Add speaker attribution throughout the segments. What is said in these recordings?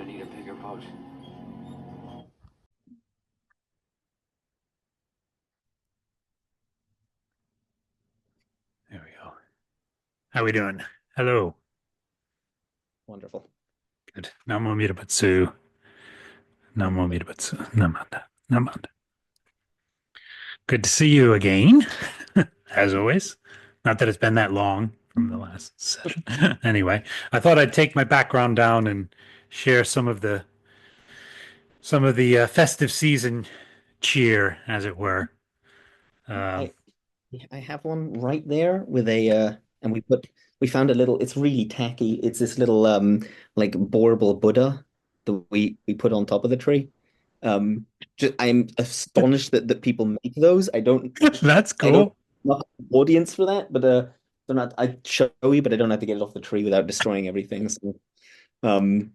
Speaker 1: gonna need a bigger boat.
Speaker 2: There we go. How we doing? Hello.
Speaker 3: Wonderful.
Speaker 2: Good. Namo Mitabatsu. Namo Mitabatsu. Namanda. Namanda. Good to see you again, as always. Not that it's been that long from the last session. Anyway, I thought I'd take my background down and share some of the festive season cheer, as it were. Um,
Speaker 3: I I have one right there with a and we found a little, it's really tacky. It's this little like boreable Buddha that we put on top of the tree. I'm astonished that people make those.
Speaker 2: that's
Speaker 3: I don't
Speaker 2: cool.
Speaker 3: not have an audience for that, but they're not I show you, but I don't have to get it off the tree without destroying everything. So um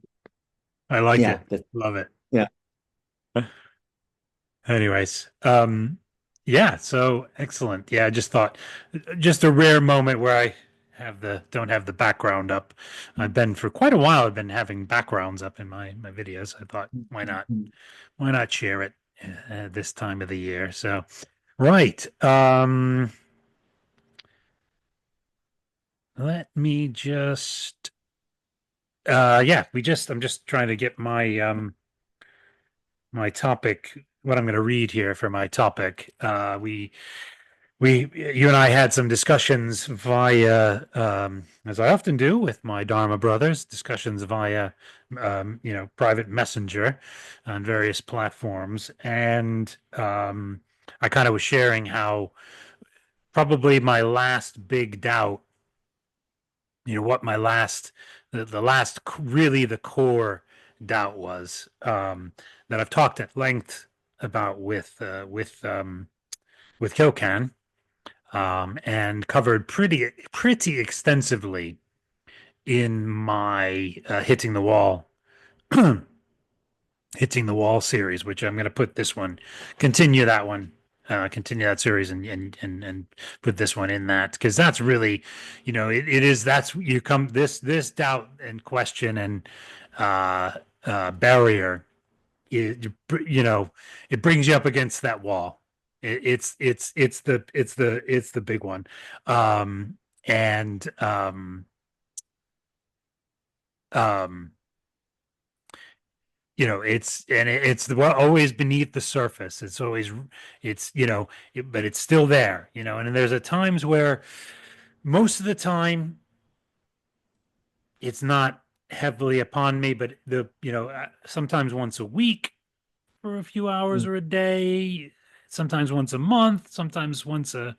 Speaker 2: I like
Speaker 3: yeah,
Speaker 2: it. Love it.
Speaker 3: yeah.
Speaker 2: Anyways, yeah, so excellent. Yeah, I just thought just a rare moment where I have the don't have the background up. I've been for quite a while, I've been having backgrounds up in my videos. I thought, why not share it this time of the year? So, right. Let me just yeah, I'm just trying to get my topic, what I'm going to read here for my topic. You and I had some discussions via, as I often do with my Dharma brothers, discussions via, private messenger on various platforms. And I kind of was sharing how probably my last big doubt, what my the last really the core doubt was, that I've talked at length about with Kilcan, and covered pretty extensively in my hitting the wall series, which I'm going to put this one, continue that one, continue that series, and put this one in that, because that's really, it is that's you come this doubt and question and uh, barrier. It brings you up against that wall. It's the big one, and um, always beneath the surface. It's always but it's still there. And there's at times where most of the time it's not heavily upon me, but sometimes once a week for a few hours or a day, sometimes once a month, sometimes once a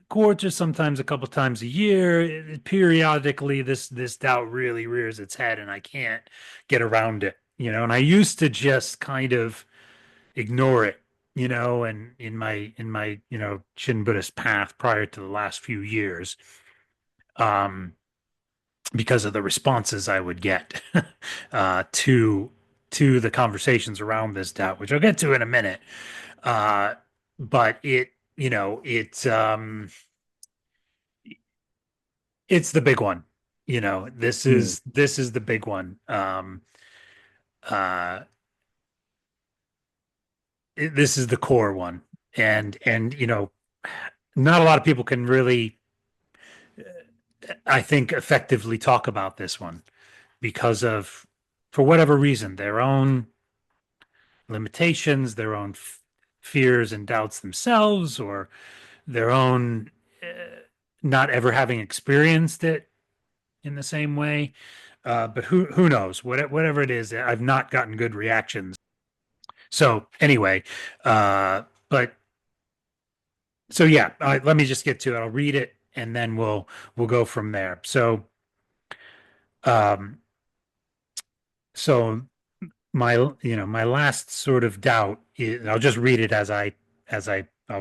Speaker 2: quarter, sometimes a couple times a year. Periodically, this doubt really rears its head, and I can't get around it. And I used to just kind of ignore it. And in my Shin Buddhist path prior to the last few years, um, because of the responses I would get to the conversations around this doubt, which I'll get to in a minute. Uh, but it's the big one. This
Speaker 3: Mm.
Speaker 2: is the big one. Uh, this is the core one, and not a lot of people can really, I think, effectively talk about this one because of, for whatever reason, their own limitations, their own fears and doubts themselves, or their own not ever having experienced it in the same way. But who knows? Whatever it is, I've not gotten good reactions. So anyway, but so yeah, let me just get to it. I'll read it and then we'll go from there. Um, so my last sort of doubt is, I'll just read it I'll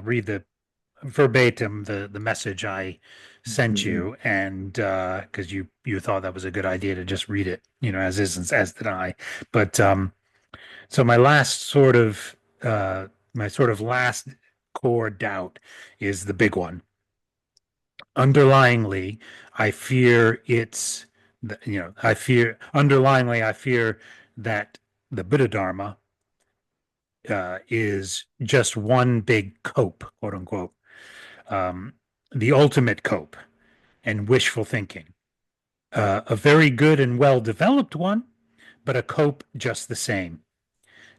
Speaker 2: read the verbatim the message I sent
Speaker 3: Mm.
Speaker 2: you, and because you thought that was a good idea to just read it, as is, and as did I. But so my sort of last core doubt is the big one. Underlyingly, I fear it's I fear, underlyingly, I fear that the Buddha Dharma is just one big cope, quote unquote, um, the ultimate cope and wishful thinking. A very good and well developed one, but a cope just the same.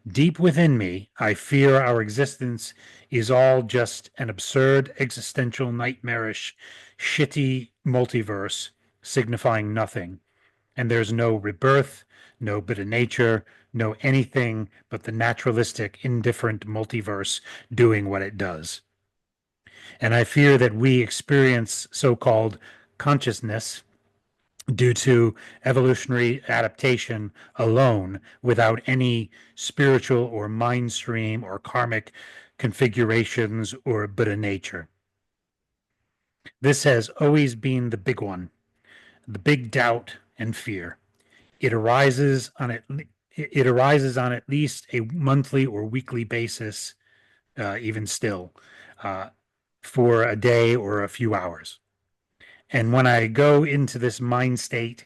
Speaker 2: Deep within me, I fear our existence is all just an absurd, existential, nightmarish, shitty multiverse signifying nothing. And there's no rebirth, no bit of nature, no anything but the naturalistic, indifferent multiverse doing what it does. And I fear that we experience so called consciousness due to evolutionary adaptation alone without any spiritual or mind stream or karmic configurations or Buddha nature. This has always been the big one, the big doubt and fear. It arises on it arises on at least a monthly or weekly basis, even still, uh, for a day or a few hours. And when I go into this mind state,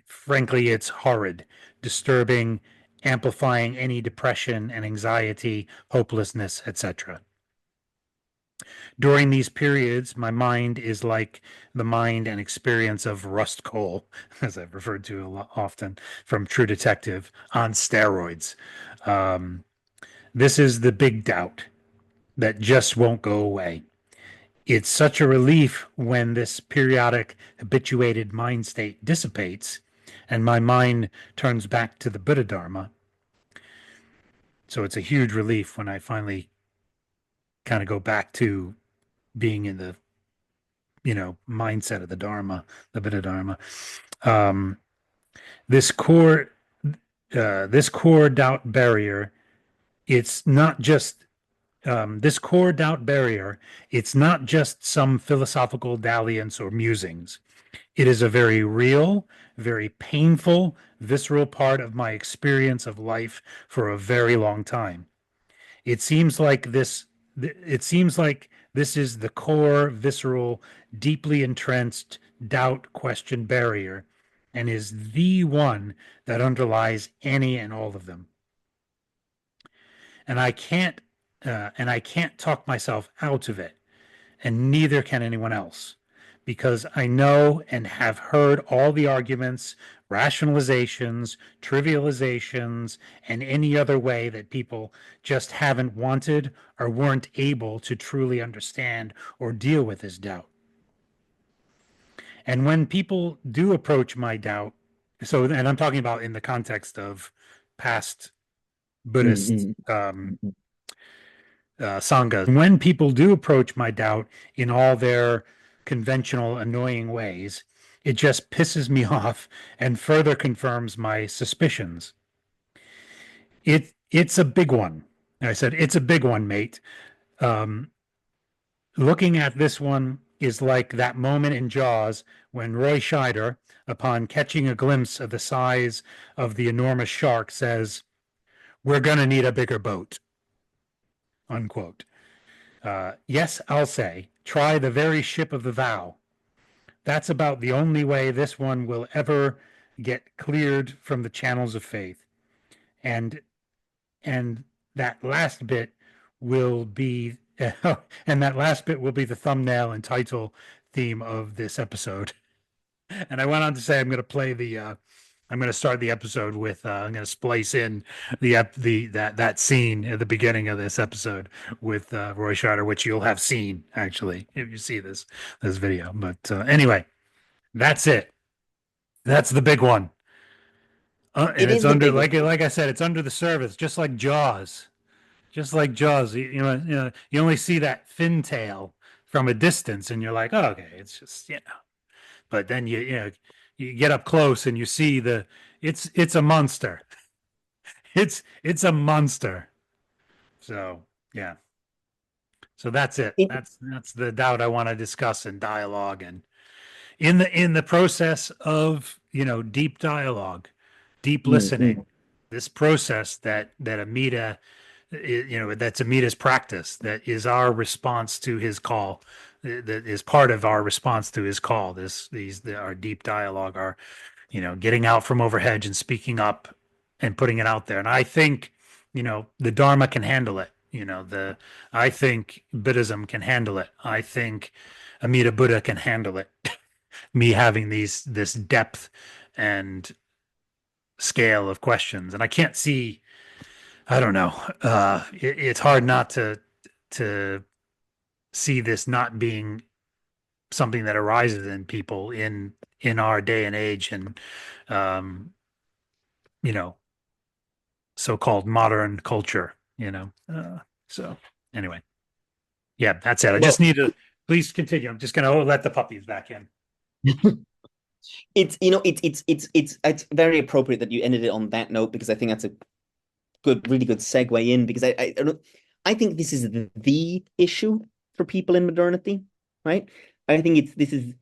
Speaker 2: frankly, it's horrid, disturbing, amplifying any depression and anxiety, hopelessness, etc. During these periods, my mind is like the mind and experience of Rust Cole, as I've referred to a lot often from True Detective, on steroids. Um, this is the big doubt that just won't go away. It's such a relief when this periodic habituated mind state dissipates and my mind turns back to the Buddha Dharma. So it's a huge relief when I finally kind of go back to being in the, mindset of the Dharma, the Buddha Dharma. Um, this core, this core doubt barrier, it's not just this core doubt barrier, it's not just some philosophical dalliance or musings. It is a very real, very painful, visceral part of my experience of life for a very long time. It seems like this it seems like this is the core, visceral, deeply entrenched doubt question barrier and is the one that underlies any and all of them. And I can't talk myself out of it, and neither can anyone else, because I know and have heard all the arguments, rationalizations, trivializations, and any other way that people just haven't wanted or weren't able to truly understand or deal with this doubt. And when people do approach my doubt, and I'm talking about in the context of past Buddhist
Speaker 3: Mm, mm,
Speaker 2: sanghas. When people do approach my doubt in all their conventional, annoying ways, it just pisses me off and further confirms my suspicions. It's a big one. I said it's a big one, mate. Um, Looking at this one is like that moment in Jaws when Roy Scheider, upon catching a glimpse of the size of the enormous shark, says, "We're gonna need a bigger boat." Unquote. Yes, I'll say, try the very ship of the vow. That's about the only way this one will ever get cleared from the channels of faith. And and that last bit will be and that last bit will be the thumbnail and title theme of this episode. And I went on to say I'm going to start the episode with I'm going to splice in the that scene at the beginning of this episode with Roy Scheider, which you'll have seen actually if you see this video. But anyway, that's it. That's the big one, and
Speaker 3: It
Speaker 2: it's
Speaker 3: is the
Speaker 2: under
Speaker 3: big one.
Speaker 2: like I said, it's under the surface, just like Jaws. Just like Jaws, you only see that fin tail from a distance, and you're like, oh, okay, it's just but then you get up close and you see it's a monster. It's a monster. So yeah. So that's it.
Speaker 3: It,
Speaker 2: That's the doubt I want to discuss in dialogue and in the process of deep dialogue, deep
Speaker 3: mm,
Speaker 2: listening.
Speaker 3: mm.
Speaker 2: This process that Amita, that's Amita's practice. That is our response to his call that is part of our response to his call. Our deep dialogue, our, getting out from overhedge and speaking up and putting it out there. And I think, the Dharma can handle it. I think Buddhism can handle it. I think Amida Buddha can handle it. Me having this depth and scale of questions, and I can't see. I don't know. It's hard not to see this not being something that arises in people in our day and age, and um, you know, so-called modern culture. So anyway, yeah, that's it. I
Speaker 3: Well,
Speaker 2: just need to please continue. I'm just gonna let the puppies back in.
Speaker 3: it's it's very appropriate that you ended it on that note because I think that's a really good segue in because I think this is the issue for people in modernity, right? I think this is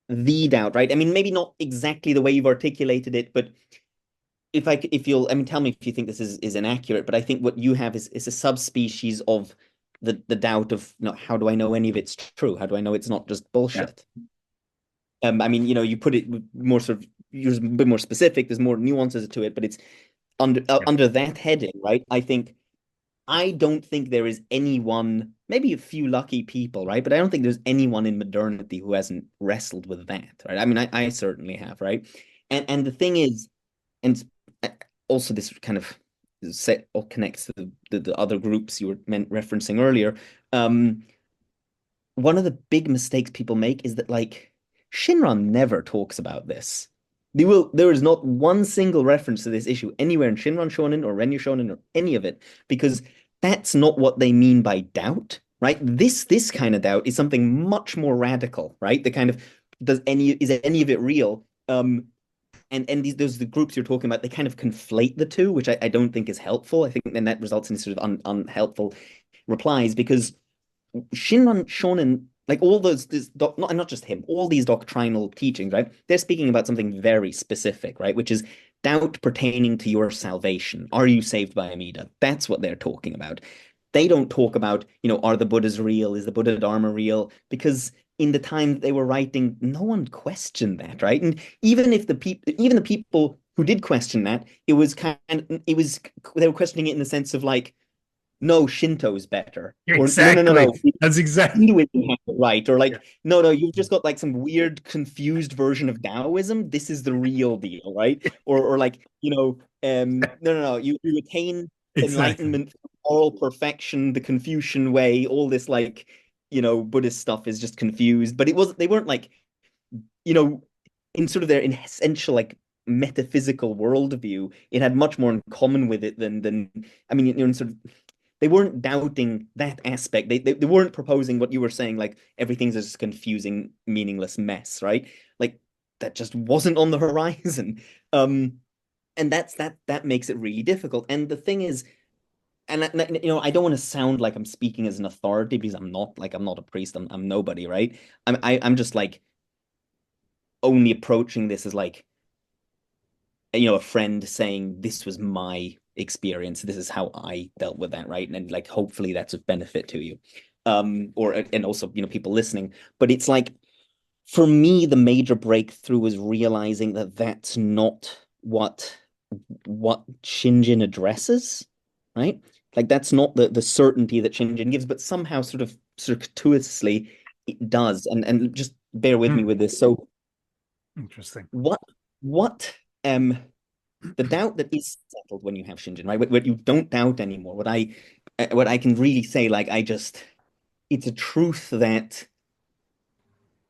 Speaker 3: the doubt, right? I mean, maybe not exactly the way you've articulated it, but if you'll, I mean, tell me if you think this is inaccurate, but I think what you have is a subspecies of the doubt of, how do I know any of it's true? How do I know it's not just
Speaker 2: Yeah,
Speaker 3: bullshit? I mean, you put it more sort of, you're a bit more specific. There's more nuances to it, but it's
Speaker 2: yeah,
Speaker 3: under that heading, right? I don't think there is anyone, maybe a few lucky people, right? But I don't think there's anyone in modernity who hasn't wrestled with that, right? I mean, I certainly have, right? And the thing is, and also this kind of set or connects to the other groups you were referencing earlier. Um, One of the big mistakes people make is that like Shinran never talks about this. There is not one single reference to this issue anywhere in Shinran Shonen or Renyu Shonen or any of it, because that's not what they mean by doubt, right? This kind of doubt is something much more radical, right? The kind of is any of it real? And those the groups you're talking about, they kind of conflate the two, which I don't think is helpful. I think then that results in sort of unhelpful replies because Shinran Shonen, like all those, not just him, all these doctrinal teachings, right? They're speaking about something very specific, right? Which is doubt pertaining to your salvation. Are you saved by Amida? That's what they're talking about. They don't talk about, are the Buddhas real? Is the Buddha Dharma real? Because in the time that they were writing, no one questioned that, right? And even the people who did question that, it was they were questioning it in the sense of like, no, Shinto is better. Or
Speaker 2: exactly.
Speaker 3: no,
Speaker 2: That's exactly
Speaker 3: Hinduism has it right. Or
Speaker 2: yeah,
Speaker 3: like, no, you've just got like some weird confused version of Taoism. This is the real deal, right? Or like, no, you attain
Speaker 2: exactly.
Speaker 3: enlightenment, moral perfection, the Confucian way, all this like, Buddhist stuff is just confused. But they weren't like, you know, in sort of their essential like metaphysical worldview, it had much more in common with it than I mean, in sort of they weren't doubting that aspect. They weren't proposing what you were saying, like everything's just a confusing, meaningless mess, right? Like that just wasn't on the horizon. Um, and that makes it really difficult. And the thing is, and I don't want to sound like I'm speaking as an authority because I'm not. Like I'm not a priest. I'm nobody, right? I'm just like only approaching this as like a friend saying this was my experience, this is how I dealt with that, right? And like hopefully that's of benefit to you, or and also people listening. But it's like for me the major breakthrough was realizing that that's not what Shinjin addresses, right? Like that's not the certainty that Shinjin gives, but somehow sort of circuitously it does. And just bear with me
Speaker 2: Hmm,
Speaker 3: with this. So
Speaker 2: interesting.
Speaker 3: what what the doubt that is settled when you have Shinjin, right? What you don't doubt anymore. What I can really say, like it's a truth that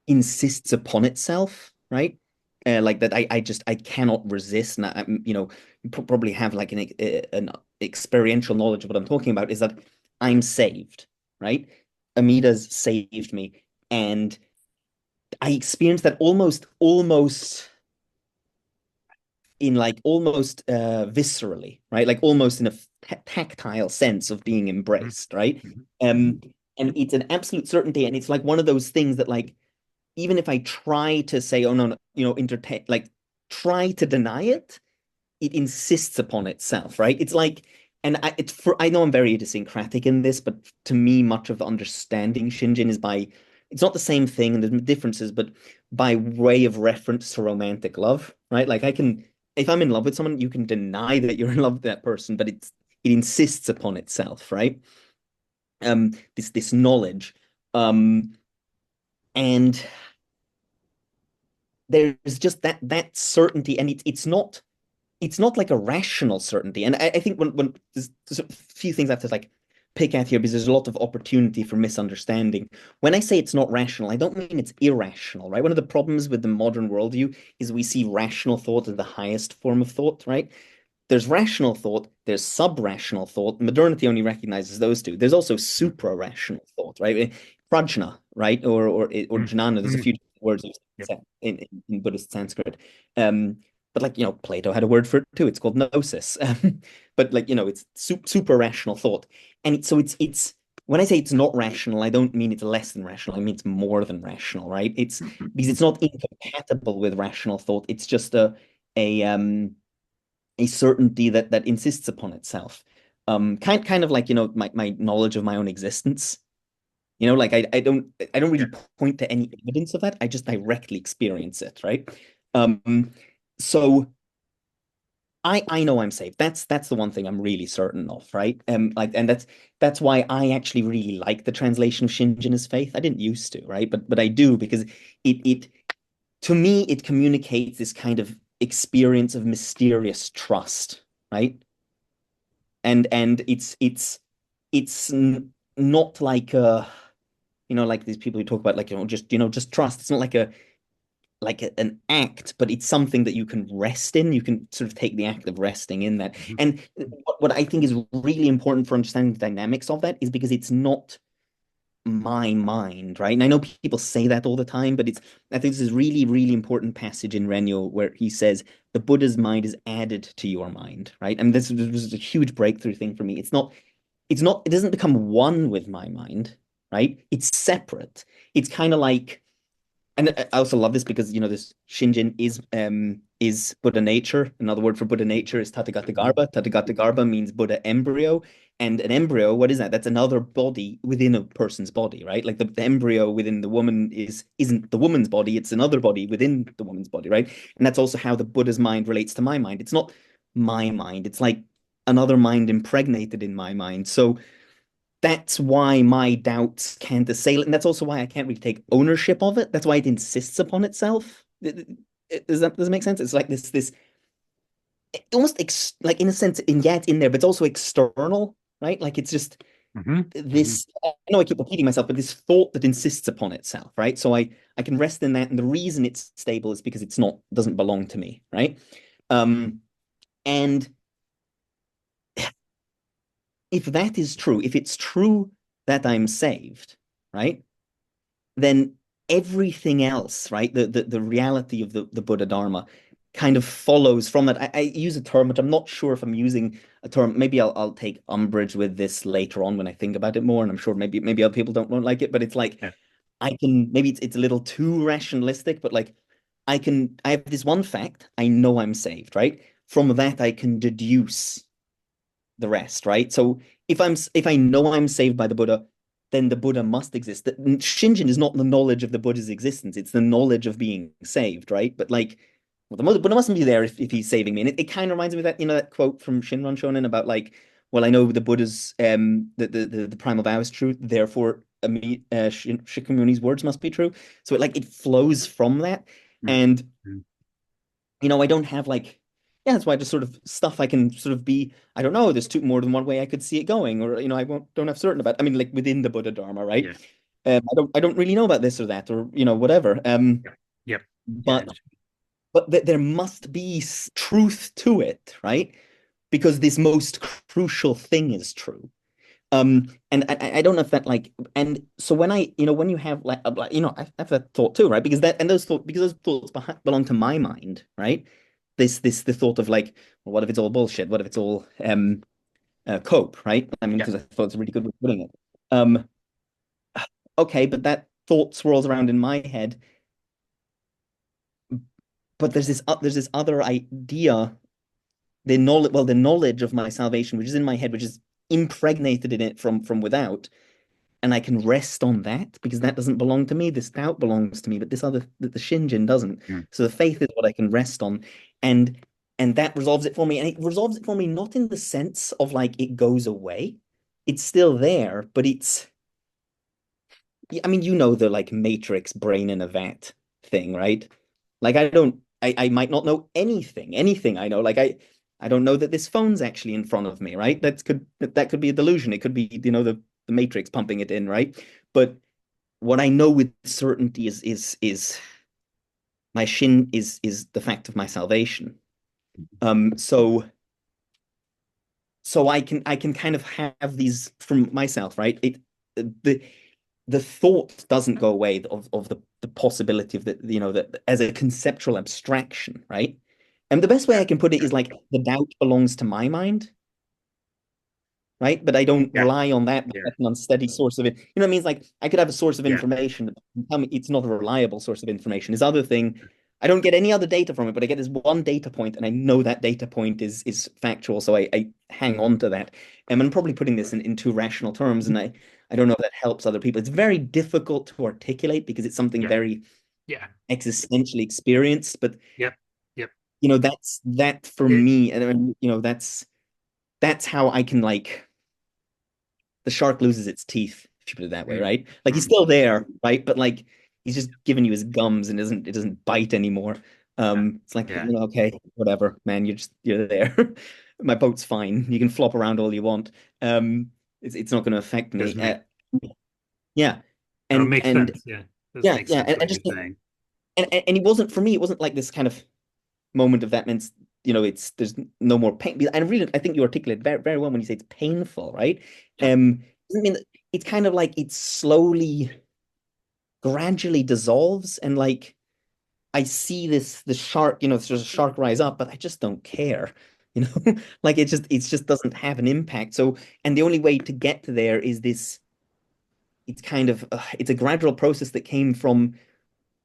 Speaker 3: insists upon itself, right? Like that, I cannot resist, and probably have like an experiential knowledge of what I'm talking about. Is that I'm saved, right? Amida's saved me, and I experienced that almost in like almost viscerally, right? Like almost in a tactile sense of being
Speaker 2: Mhm,
Speaker 3: embraced, right?
Speaker 2: mhm,
Speaker 3: And it's an absolute certainty, and it's like one of those things that like even if I try to say, oh no, no, entertain, like try to deny it, it insists upon itself, right? It's like, and I know I'm very idiosyncratic in this, but to me, much of understanding Shinjin is by it's not the same thing, and there's differences, but by way of reference to romantic love, right? Like I can, if I'm in love with someone, you can deny that you're in love with that person, but it insists upon itself, right? This knowledge, um, and there's just that certainty, and it's not like a rational certainty. And I think when there's a few things I have to like pick at here because there's a lot of opportunity for misunderstanding. When I say it's not rational, I don't mean it's irrational, right? One of the problems with the modern worldview is we see rational thought as the highest form of thought, right? There's rational thought, there's sub-rational thought. Modernity only recognizes those two. There's also supra-rational thought, right? Prajna, right? Or
Speaker 2: Mm,
Speaker 3: jnana. There's a
Speaker 2: mm,
Speaker 3: few words
Speaker 2: yep.
Speaker 3: in Buddhist Sanskrit. But like, Plato had a word for it too. It's called gnosis. But like, it's super rational thought. And so it's when I say it's not rational, I don't mean it's less than rational. I mean it's more than rational, right? It's because it's not incompatible with rational thought. It's just a a certainty that insists upon itself. Kind of like, my knowledge of my own existence. Like I don't
Speaker 2: Yeah.
Speaker 3: really point to any evidence of that. I just directly experience it, right? Um, so I know I'm safe. That's the one thing I'm really certain of, right? Like, and that's why I actually really like the translation of Shinjin as faith. I didn't used to, right? But I do because it to me it communicates this kind of experience of mysterious trust, right? And it's not like like these people who talk about like just trust. It's not like an act, but it's something that you can rest in. You can sort of take the act of resting in that.
Speaker 2: Mhm.
Speaker 3: And what I think is really important for understanding the dynamics of that is because it's not my mind, right? And I know people say that all the time, but I think this is really, really important passage in Renyo where he says the Buddha's mind is added to your mind, right? And this was a huge breakthrough thing for me. It doesn't become one with my mind, right? It's separate. It's kind of like, and I also love this because this Shinjin is Buddha nature. Another word for Buddha nature is Tathagata-garbha. Tathagata-garbha means Buddha embryo. And an embryo, what is that? That's another body within a person's body, right? Like the embryo within the woman isn't the woman's body, it's another body within the woman's body, right? And that's also how the Buddha's mind relates to my mind. It's not my mind, it's like another mind impregnated in my mind. So that's why my doubts can't assail it. And that's also why I can't really take ownership of it. That's why it insists upon itself. Does that make sense? It's like this almost like in a sense, in yeah, it's in there, but it's also external, right? Like it's just
Speaker 2: Mhm. Mhm.
Speaker 3: this. I know I keep repeating myself, but this thought that insists upon itself, right? So I can rest in that, and the reason it's stable is because it's not doesn't belong to me, right? Um, and if that is true, if it's true that I'm saved, right? Then everything else, right? The reality of the Buddha Dharma kind of follows from that. I use a term, which I'm not sure if I'm using a term. Maybe I'll take umbrage with this later on when I think about it more, and I'm sure maybe other people don't won't like it, but it's like
Speaker 2: Yeah.
Speaker 3: I can maybe it's a little too rationalistic, but like I have this one fact, I know I'm saved, right? From that I can deduce the rest, right? So if I know I'm saved by the Buddha, then the Buddha must exist. Shinjin is not the knowledge of the Buddha's existence; it's the knowledge of being saved, right? But like, well, the Buddha mustn't be there if he's saving me. And it kind of reminds me of that that quote from Shinran Shonen about like, well, I know the Buddha's the primal vow is true, therefore Shikyamuni's words must be true. So it flows from that,
Speaker 2: Mm,
Speaker 3: and
Speaker 2: mm.
Speaker 3: I don't have like, yeah, that's why just sort of stuff I can sort of be, I don't know, there's more than one way I could see it going, or, I don't have certain about, I mean, like within the Buddha Dharma, right?
Speaker 2: Yeah.
Speaker 3: I don't really know about this or that, or, whatever.
Speaker 2: Yep. Yep. Yeah.
Speaker 3: But, there must be truth to it, right? Because this most crucial thing is true. And I don't know if that like, and so when when you have I have that thought too, right? Because those thoughts belong to my mind, right? The thought of like, well, what if it's all bullshit? What if it's all cope, right? I mean,
Speaker 2: Yeah.
Speaker 3: because I thought it's a really good way of putting it. Um, okay, but that thought swirls around in my head, but there's this other idea, the knowledge of my salvation, which is in my head, which is impregnated in it from without. and I can rest on that because that doesn't belong to me. This doubt belongs to me, but this other the Shinjin doesn't.
Speaker 2: Mm.
Speaker 3: So the faith is what I can rest on, and and that resolves it for me. And it resolves it for me not in the sense of like it goes away. It's still there, but it's I mean, you know the like Matrix brain in a vat thing, right? Like I might not know anything I know. Like I don't know that this phone's actually in front of me, right? That could be a delusion. It could be, the Matrix pumping it in, right? But what I know with certainty is my shin is the fact of my salvation. So I can kind of have these from myself, right? The thought doesn't go away of the possibility of that as a conceptual abstraction, right? And the best way
Speaker 2: Yeah,
Speaker 3: I can put it is like the doubt belongs to my mind, right? But I don't
Speaker 2: yeah,
Speaker 3: rely on that
Speaker 2: yeah,
Speaker 3: as an unsteady source of it. You know what I mean? It's like I could have a source of
Speaker 2: yeah,
Speaker 3: information, but tell me it's not a reliable source of information. This other thing, I don't get any other data from it, but I get this one data point, and I know that data point is factual, so I hang on to that. And I'm probably putting this in too rational terms, and I don't know if that helps other people. It's very difficult to articulate because it's something
Speaker 2: yeah,
Speaker 3: very
Speaker 2: yeah,
Speaker 3: existentially experienced, but
Speaker 2: yep, yep.
Speaker 3: that's that for
Speaker 2: It,
Speaker 3: me, and that's how I can like the shark loses its teeth, if you put it that way,
Speaker 2: mm,
Speaker 3: right? Like he's
Speaker 2: mm,
Speaker 3: still there, right? But like he's just giving you his gums and it doesn't bite anymore.
Speaker 2: yeah,
Speaker 3: It's like,
Speaker 2: yeah.
Speaker 3: okay, whatever, man, you're there. My boat's fine. You can flop around all you want. It's not going to affect me.
Speaker 2: Doesn't make
Speaker 3: Yeah,
Speaker 2: no, it
Speaker 3: and
Speaker 2: makes
Speaker 3: and
Speaker 2: sense. Yeah, does
Speaker 3: yeah,
Speaker 2: make
Speaker 3: yeah,
Speaker 2: sense what
Speaker 3: and
Speaker 2: you're
Speaker 3: just
Speaker 2: saying.
Speaker 3: and it wasn't for me. It wasn't like this kind of moment of that means it's there's no more pain. And really, I think you articulate very very well when you say it's painful, right?
Speaker 2: Yeah,
Speaker 3: Doesn't mean that it's kind of like it slowly, gradually dissolves, and like I see the shark, there's a shark rise up, but I just don't care, like it just doesn't have an impact. So, and the only way to get to there is this. It's kind of it's a gradual process that came from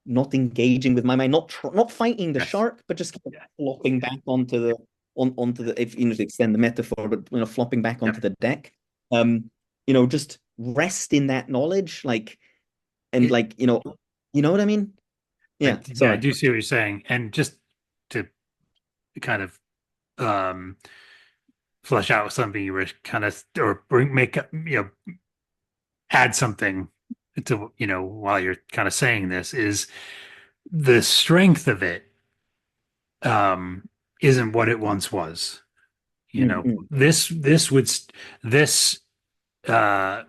Speaker 3: not engaging with my mind, not fighting the
Speaker 2: yes,
Speaker 3: shark, but just kind of
Speaker 2: yeah,
Speaker 3: flopping
Speaker 2: yeah,
Speaker 3: back onto the if to extend the metaphor, but flopping back
Speaker 2: yep.
Speaker 3: onto the deck. Just rest in that knowledge, like and
Speaker 2: It,
Speaker 3: like you know what I mean? Yeah,
Speaker 2: yeah, I
Speaker 3: sorry.
Speaker 2: do see what you're saying, and just to kind of um flesh out something you were kind of or bring make add something to while you're kind of saying this is the strength of it isn't what it once was.
Speaker 3: Mm-mm.
Speaker 2: This uh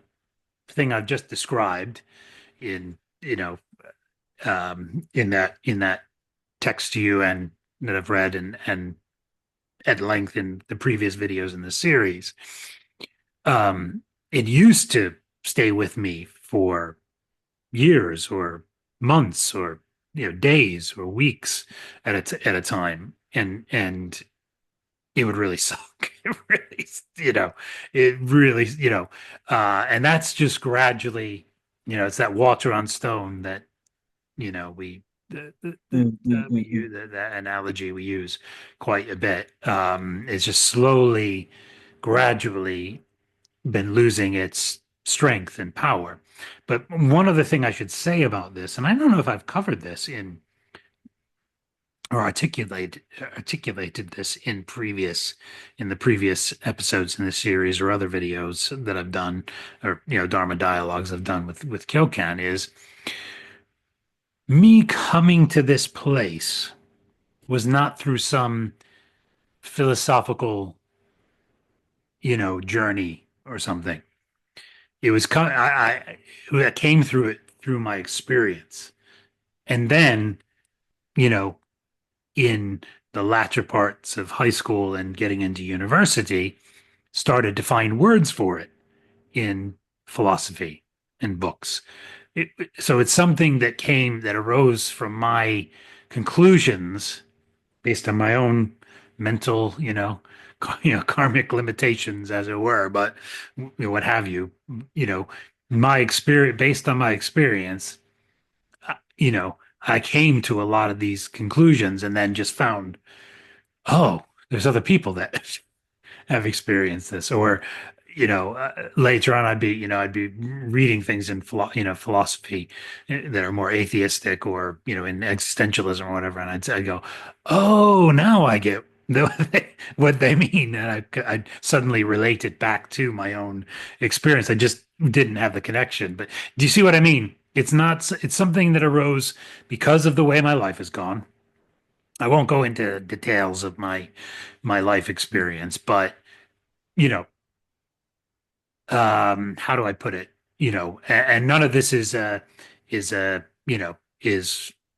Speaker 2: thing I've just described in in that text to you and that I've read and at length in the previous videos in the series. um it used to stay with me for years or months or days or weeks at a time, and it would really suck. It really, it really, and that's just gradually, it's that water on stone that, we, we
Speaker 3: Mm-mm-mm-mm.
Speaker 2: use that analogy we use quite a bit. It's just slowly, gradually been losing its strength and power. But one other thing I should say about this, and I don't know if I've covered this in or articulated this in the previous episodes in this series or other videos that I've done, or Dharma dialogues I've done with Kyokan, is me coming to this place was not through some philosophical journey or something. It was I came through it through my experience, and then you know in the latter parts of high school and getting into university, started to find words for it in philosophy and books. So it's something that arose from my conclusions based on my own mental, karmic limitations, as it were, but what have you, you know, my experience, based on my experience, I came to a lot of these conclusions and then just found, oh, there's other people that have experienced this, or later on I'd be reading things in philosophy that are more atheistic or, in existentialism or whatever. And I'd go, oh, now I get what they mean. And I'd suddenly relate it back to my own experience. I just didn't have the connection. But do you see what I mean? It's something that arose because of the way my life has gone. I won't go into details of my life experience, but you know, how do I put it? And none of this is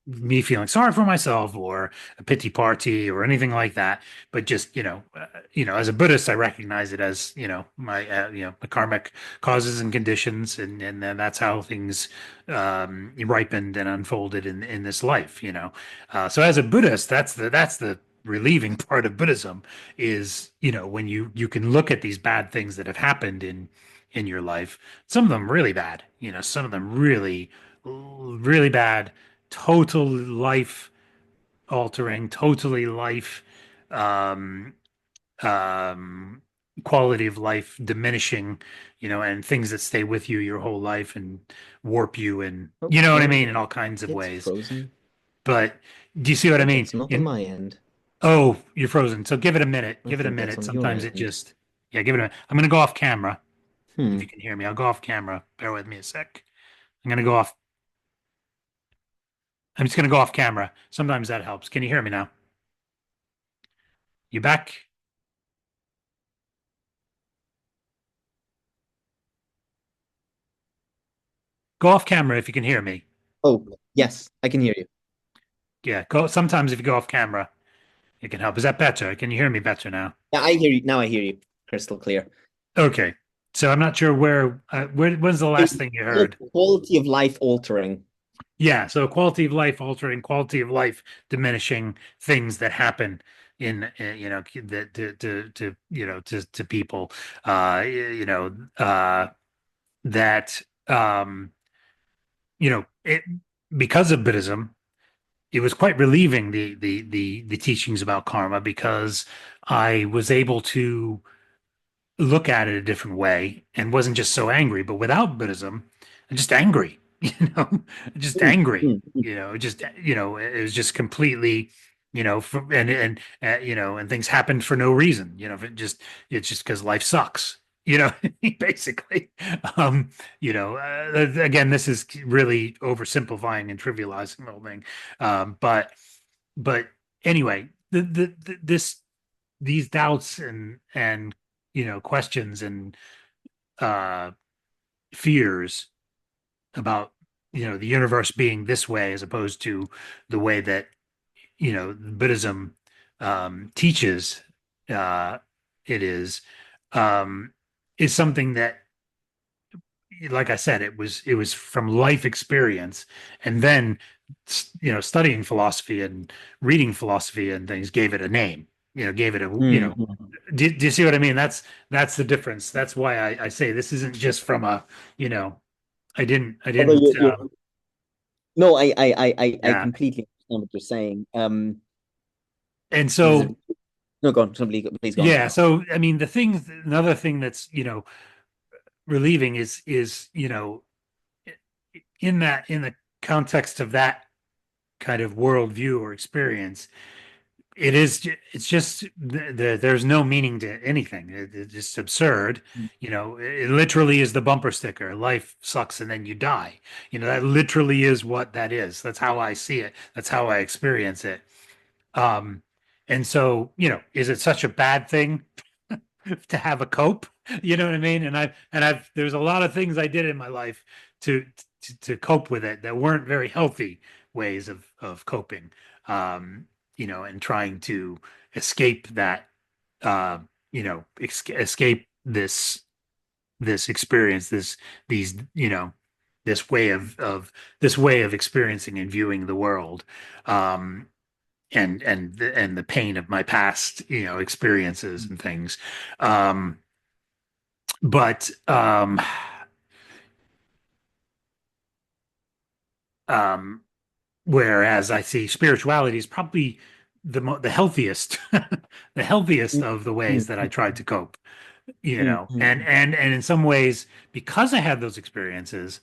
Speaker 2: me feeling sorry for myself or a pity party or anything like that. But just, as a Buddhist, I recognize it as, my karmic causes and conditions, and then that's how things ripened and unfolded in this life, So as a Buddhist, that's the relieving part of Buddhism is, when you can look at these bad things that have happened in your life. Some of them really bad, some of them really, really bad, total life altering, totally life, um, um, quality of life diminishing, and things that stay with you your whole life and warp you and you know what I
Speaker 3: Okay,
Speaker 2: mean in all kinds of
Speaker 3: it's
Speaker 2: ways.
Speaker 3: frozen.
Speaker 2: But do you see what I
Speaker 3: Nope,
Speaker 2: mean?
Speaker 3: it's not on my end.
Speaker 2: Oh, you're frozen. So give it a minute.
Speaker 3: I
Speaker 2: Give it a
Speaker 3: think that's
Speaker 2: minute.
Speaker 3: on your
Speaker 2: Sometimes it
Speaker 3: end.
Speaker 2: just, yeah, give it a minute. I'm gonna go off camera if you
Speaker 3: Hmm.
Speaker 2: can hear me. I'll go off camera. Bear with me a sec. I'm gonna go off. I'm just gonna go off camera. Sometimes that helps. Can you hear me now? You back? Go off camera if you can hear me.
Speaker 3: Oh, yes, I can hear you.
Speaker 2: Yeah, go. Sometimes if you go off camera, it can help. Is that better? Can you hear me better now?
Speaker 3: Yeah, I hear you. Now I hear you crystal clear.
Speaker 2: Okay. So I'm not sure when's the
Speaker 3: It
Speaker 2: last thing you
Speaker 3: was
Speaker 2: heard?
Speaker 3: quality of life altering.
Speaker 2: Yeah. So quality of life altering, quality of life diminishing things that happen that to people, that, it because of Buddhism. It was quite relieving the teachings about karma because I was able to look at it a different way and wasn't just so angry. But without Buddhism, I'm just angry, just
Speaker 3: Hmm,
Speaker 2: angry,
Speaker 3: hmm, hmm.
Speaker 2: it was just completely, and things happened for no reason. It's just because life sucks. Basically. Um, again, this is really oversimplifying and trivializing the whole thing. But anyway, these doubts and questions and uh fears about the universe being this way as opposed to the way that Buddhism teaches uh it um is something that, like I said, it was from life experience, and then studying philosophy and reading philosophy and things gave it a name. Gave it a
Speaker 3: Hmm, hmm.
Speaker 2: do you see what I mean? That's the difference. That's why I say this isn't just from a you know I
Speaker 3: Although
Speaker 2: didn't
Speaker 3: no, I
Speaker 2: yeah.
Speaker 3: completely understand what you're saying.
Speaker 2: And
Speaker 3: Because
Speaker 2: so
Speaker 3: no, go on. Somebody, please go on.
Speaker 2: yeah, so I mean another thing that's relieving is in the context of that kind of worldview or experience. It's just there's no meaning to anything. It's just absurd. It literally is the bumper sticker. Life sucks and then you die. That literally is what that is. That's how I see it. That's how I experience it. Um, and so, is it such a bad thing to have a cope? You know what I mean? And I've there's a lot of things I did in my life to to cope with it that weren't very healthy ways of coping. And trying to escape that, escape this experience, these, this way of experiencing and viewing the world. Um, and the pain of my past, experiences and things. Um, but um, whereas I see spirituality is probably the healthiest, the healthiest of the ways that I tried to cope.
Speaker 3: mm, mm.
Speaker 2: and in some ways, because I had those experiences,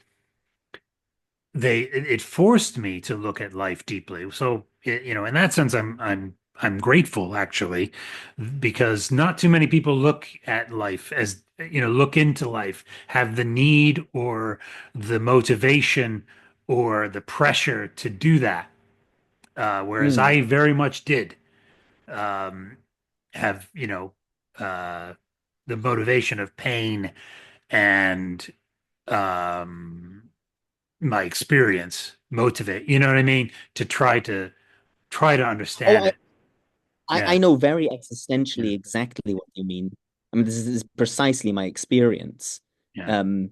Speaker 2: it forced me to look at life deeply. So, in that sense, I'm grateful actually, because not too many people look at life as, look into life, have the need or the motivation or the pressure to do that. Whereas
Speaker 3: Mm.
Speaker 2: I very much did, um, have, uh, the motivation of pain and, um, my experience motivate, you know what I mean? To try to
Speaker 3: Oh,
Speaker 2: understand it.
Speaker 3: I
Speaker 2: Yeah.
Speaker 3: know very
Speaker 2: Yeah.
Speaker 3: existentially exactly what you mean. I mean, this is precisely my experience.
Speaker 2: Yeah.
Speaker 3: Um,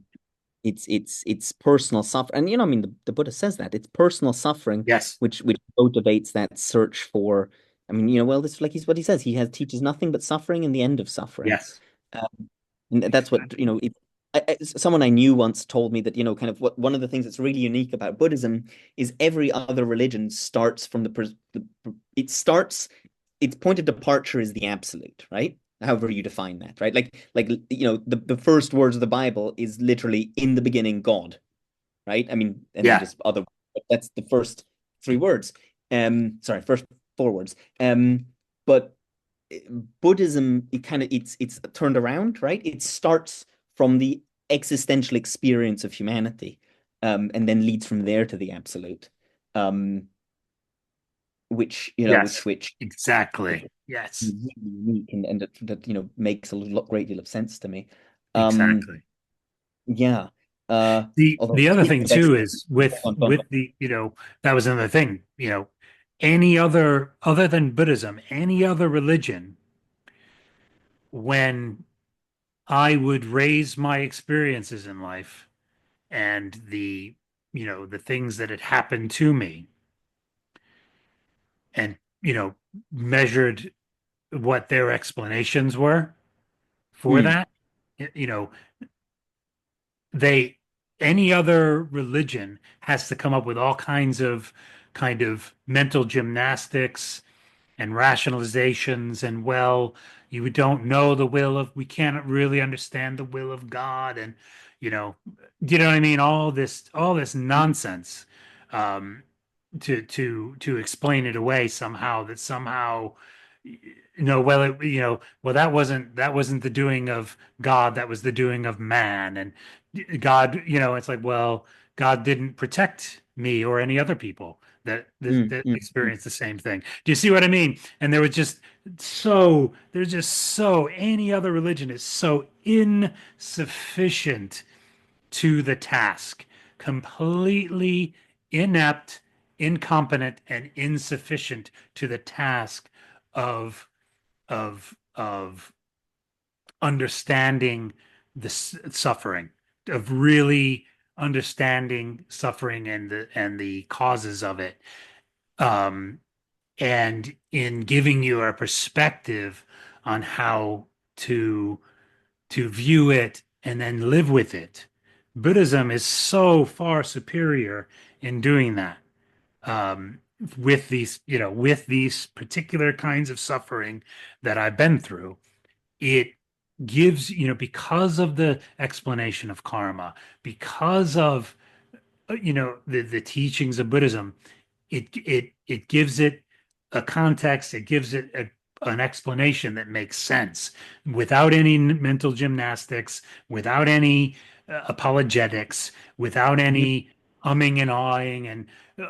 Speaker 3: it's personal suffering, and I mean, the Buddha says that it's personal suffering
Speaker 2: Yes.
Speaker 3: which motivates that search for. I mean, well, this like he's what he says. He has teaches nothing but suffering and the end of suffering.
Speaker 2: Yes.
Speaker 3: And that's what, someone I knew once told me that, kind of one of the things that's really unique about Buddhism is every other religion starts from it starts, its point of departure is the absolute, right? However you define that, right? Like the first words of the Bible is literally in the beginning, God, right? I mean, and then
Speaker 2: Yeah.
Speaker 3: just other, but that's the first three words. Sorry, first four words. But Buddhism, it's turned around, right? It starts from the existential experience of humanity, and then leads from there to the absolute, um, which you know,
Speaker 2: Yes.
Speaker 3: which
Speaker 2: Exactly.
Speaker 3: is
Speaker 2: Yes.
Speaker 3: really unique, and that makes a great deal of sense to me. Um,
Speaker 2: Exactly.
Speaker 3: yeah.
Speaker 2: The
Speaker 3: Although
Speaker 2: other thing
Speaker 3: speaking of
Speaker 2: too is with
Speaker 3: go
Speaker 2: with the, that was another thing, any other than Buddhism, any other religion, when I would raise my experiences in life and the things that had happened to me, and measured what their explanations were for
Speaker 3: Mm,
Speaker 2: that. you know they any other religion has to come up with all kinds of kind of mental gymnastics and rationalizations, and, well, you don't know the will of we can't really understand the will of God, and you know do you know what I mean, all this nonsense, um to explain it away somehow, that somehow, well, that wasn't the doing of God, that was the doing of man. And God, it's like, well, God didn't protect me or any other people that
Speaker 3: mm.
Speaker 2: experienced the same thing. Do you see what I mean? And there's just so any other religion is so insufficient to the task, completely inept, incompetent, and insufficient to the task of understanding the suffering, of really understanding suffering and the causes of it, um, and in giving you a perspective on how to to view it and then live with it. Buddhism is so far superior in doing that, um, with these particular kinds of suffering that I've been through. It gives, because of the explanation of karma, because of, the teachings of Buddhism, it gives it a context, it gives it an explanation that makes sense, without any mental gymnastics, without any apologetics, without
Speaker 3: Mhm.
Speaker 2: any umming and ahhing, and,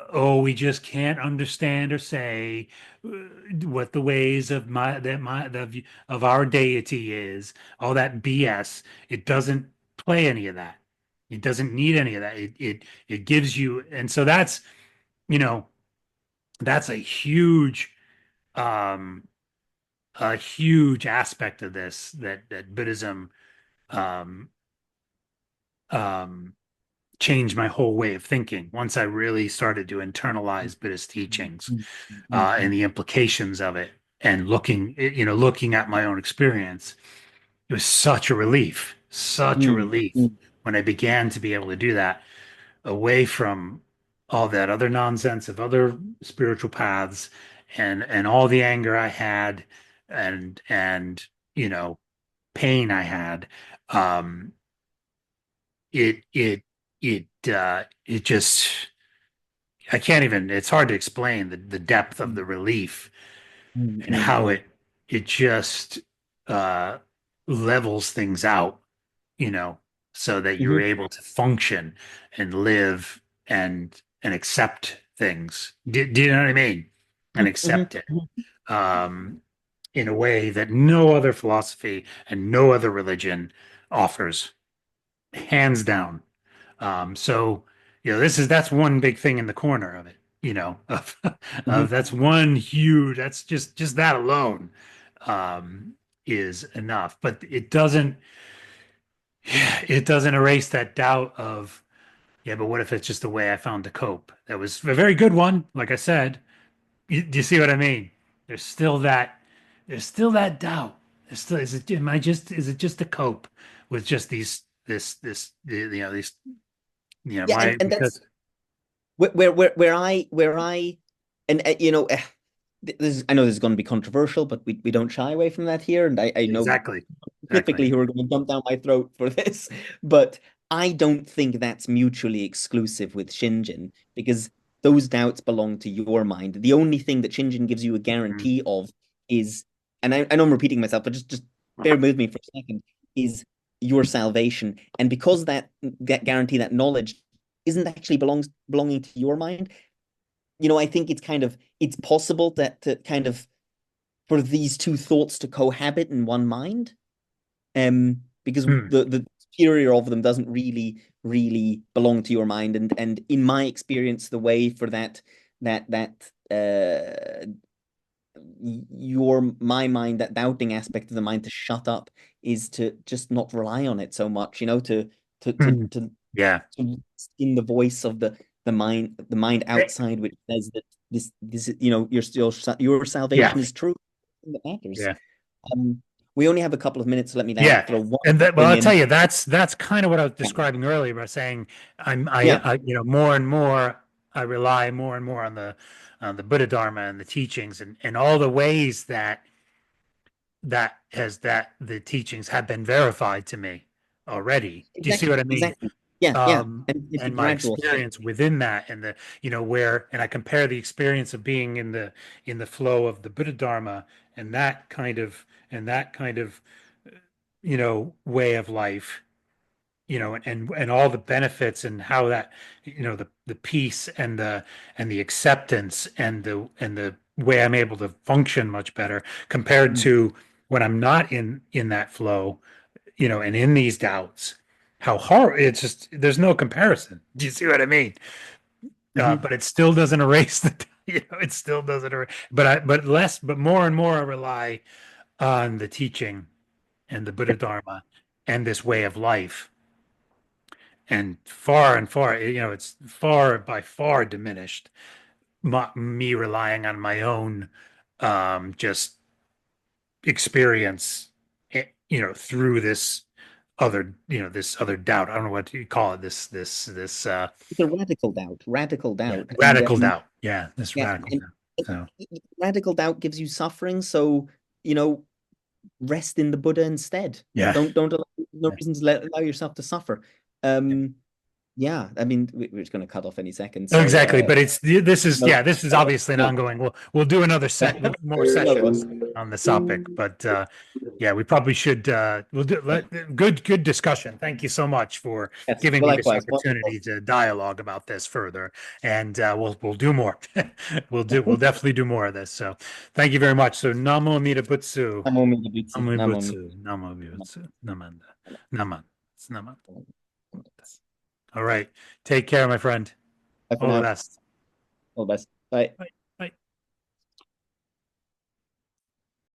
Speaker 2: oh, we just can't understand or say, uh, what the ways of of our deity is, all that BS. It doesn't play any of that. It doesn't need any of that. It gives you, and so you know, that's um, a huge aspect of this, that Buddhism, um, um, changed my whole way of thinking once I really started to internalize Buddhist teachings,
Speaker 3: Mm, mm,
Speaker 2: and
Speaker 3: mm,
Speaker 2: the implications of it, and looking at my own experience. It was such a
Speaker 3: mm,
Speaker 2: relief
Speaker 3: mm,
Speaker 2: when I began to be able to do that, away from all that other nonsense of other spiritual paths, and all the anger I had, and you know pain I had, um, it it it just I can't even. It's hard to explain the depth of the relief and
Speaker 3: Mm-hmm.
Speaker 2: how it just uh, levels things out, you know, so that you're
Speaker 3: Hmm.
Speaker 2: able to function and live and accept things. Do you know what I mean? And
Speaker 3: Hmm.
Speaker 2: accept it um, in a way that no other philosophy and no other religion offers, hands down. So that's one big thing in the corner of it,
Speaker 3: Hmm.
Speaker 2: that's one huge, that's just that alone um, is enough. But it doesn't erase that doubt of, yeah, but what if it's just the way I found to cope? That was a very good one, like I said. Do you see what I mean? There's still that, there's still that doubt. There's still, is it just to cope with just these,
Speaker 3: Yeah,
Speaker 2: my,
Speaker 3: and
Speaker 2: because
Speaker 3: that's where I and this is, I know this is going to be controversial, but we don't shy away from that here, and I know
Speaker 2: exactly, exactly.
Speaker 3: specifically who are going to jump down my throat for this, but I don't think that's mutually exclusive with Shinjin because those doubts belong to your mind. The only thing that Shinjin gives you a
Speaker 2: Mhm.
Speaker 3: guarantee of is, and I know I'm repeating myself, but just bear with me for a second, is your salvation. And because that guarantee, that knowledge isn't actually belonging to your mind, I think it's possible that to kind of for these two thoughts to cohabit in one mind, because
Speaker 2: Hmm.
Speaker 3: the superior of them doesn't really belong to your mind, and in my experience, the way for that my mind, that doubting aspect of the mind, to shut up is to just not rely on it so much, to to
Speaker 2: Hmm.
Speaker 3: to,
Speaker 2: Yeah.
Speaker 3: to in the voice of the mind outside, which says that this your
Speaker 2: Yeah.
Speaker 3: salvation is true, that matters.
Speaker 2: Yeah.
Speaker 3: um we only have a couple of minutes, so let me
Speaker 2: Yeah.
Speaker 3: throw one
Speaker 2: And that, well,
Speaker 3: thing
Speaker 2: I'll tell
Speaker 3: in.
Speaker 2: you, that's kind of what I was
Speaker 3: Yeah,
Speaker 2: describing earlier by saying
Speaker 3: yeah,
Speaker 2: more and more, I rely more and more on the Buddha Dharma and the teachings and all the ways that the teachings have been verified to me already. Do you see what
Speaker 3: exactly,
Speaker 2: I mean?
Speaker 3: exactly. Yeah, yeah, and it's a
Speaker 2: And my
Speaker 3: gradual shift.
Speaker 2: experience within that and and I compare the experience of being in the flow of the Buddha Dharma and that kind of way of life, and all the benefits and how that, the peace and the acceptance and the way I'm able to function much better compared
Speaker 3: Mm-hmm.
Speaker 2: to when I'm not in that flow, and in these doubts, how hard it's just, there's no comparison. Do you see what I mean?
Speaker 3: Mm-hmm.
Speaker 2: But it still doesn't erase it still doesn't erase, but more and more I rely on the teaching and the Buddha Dharma and this way of life. And far, it's far by far diminished me relying on my own just experience, through this other doubt. I don't know what you call it. This
Speaker 3: It's a radical
Speaker 2: yeah,
Speaker 3: doubt, and
Speaker 2: radical doubt. Yeah, this
Speaker 3: yeah,
Speaker 2: radical
Speaker 3: and
Speaker 2: doubt. So
Speaker 3: radical doubt gives you suffering. So, you know, rest in the Buddha instead.
Speaker 2: yeah.
Speaker 3: Don't allow, no reason to allow yourself to suffer. Yeah, I mean, we're just going to cut off any second.
Speaker 2: No,
Speaker 3: So,
Speaker 2: exactly, but
Speaker 3: no,
Speaker 2: this is obviously an
Speaker 3: no,
Speaker 2: ongoing. We'll do
Speaker 3: yeah.
Speaker 2: we'll do more
Speaker 3: Another
Speaker 2: sessions
Speaker 3: one.
Speaker 2: on this topic, but yeah, we probably should. We'll do good discussion. Thank you so much for
Speaker 3: Yes,
Speaker 2: giving
Speaker 3: well,
Speaker 2: me this
Speaker 3: likewise. Wonderful.
Speaker 2: opportunity to dialogue about this further, and we'll do more. We'll definitely do more of this. So, thank you very much. So, Namo Amida Butsu,
Speaker 3: Namo Midabutsu.
Speaker 2: Namo
Speaker 3: Namo
Speaker 2: Butsu, Namo Butsu, Namanda, Naman, it's Naman.
Speaker 3: Midabutsu.
Speaker 2: All right, take care, my friend.
Speaker 3: Bye for
Speaker 2: All the
Speaker 3: now.
Speaker 2: best.
Speaker 3: All the best. Bye.